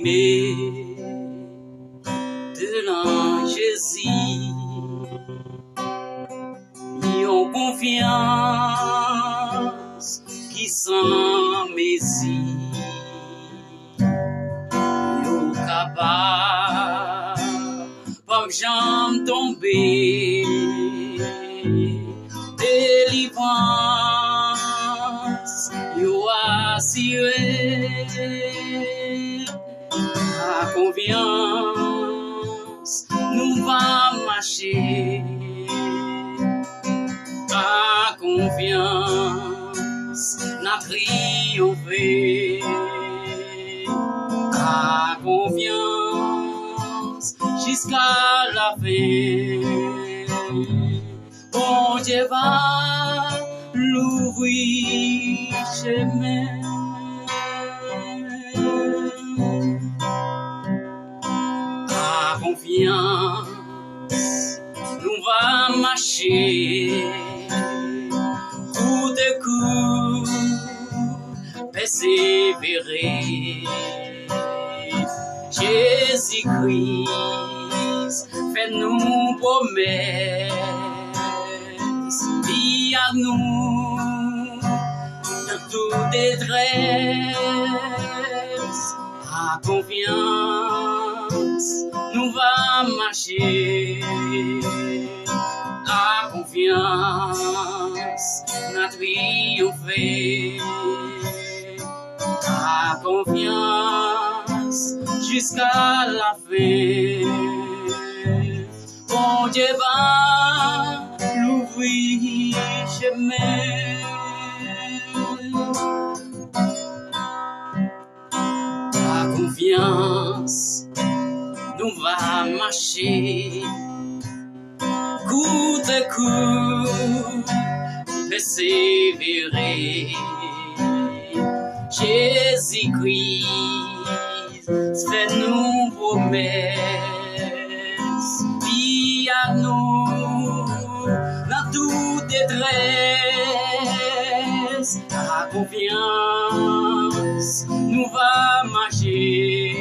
bien-aimé de l'an Jésus, ils ont confiance qui sans messie, ils ont capable pas jamais tomber, délivrance, ils ont assuré. À confiance, nous va marcher. À confiance, n'a triomphé. À confiance, jusqu'à la fin. Bon Dieu va l'ouvrir chemin. Confiance, nous va marcher, coup de coup, persévérer. Jésus-Christ, fais-nous promesse, dis à nous de toute détresse, à confiance. Nous va marcher à confiance, n'a triomphé à confiance jusqu'à la fin. Bon Dieu va l'ouvrir chemin. À confiance. Nous va marcher, coup de coup, persévérer. Jésus-Christ, fais-nous promesse, dis à nous, dans toute détresse, à confiance, nous va marcher.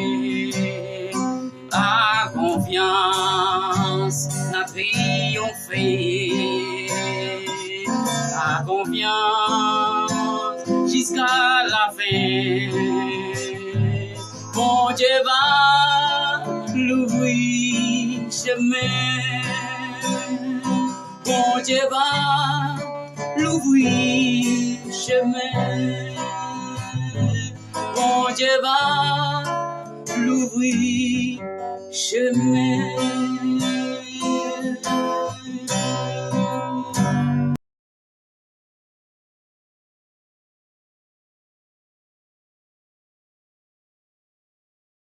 À confiance, n'a triomphé. À confiance, jusqu'à la fin. Bon Dieu va l'ouvrir chemin. Bon Dieu va l'ouvrir chemin. Bon Dieu va l'ouvrir chemin.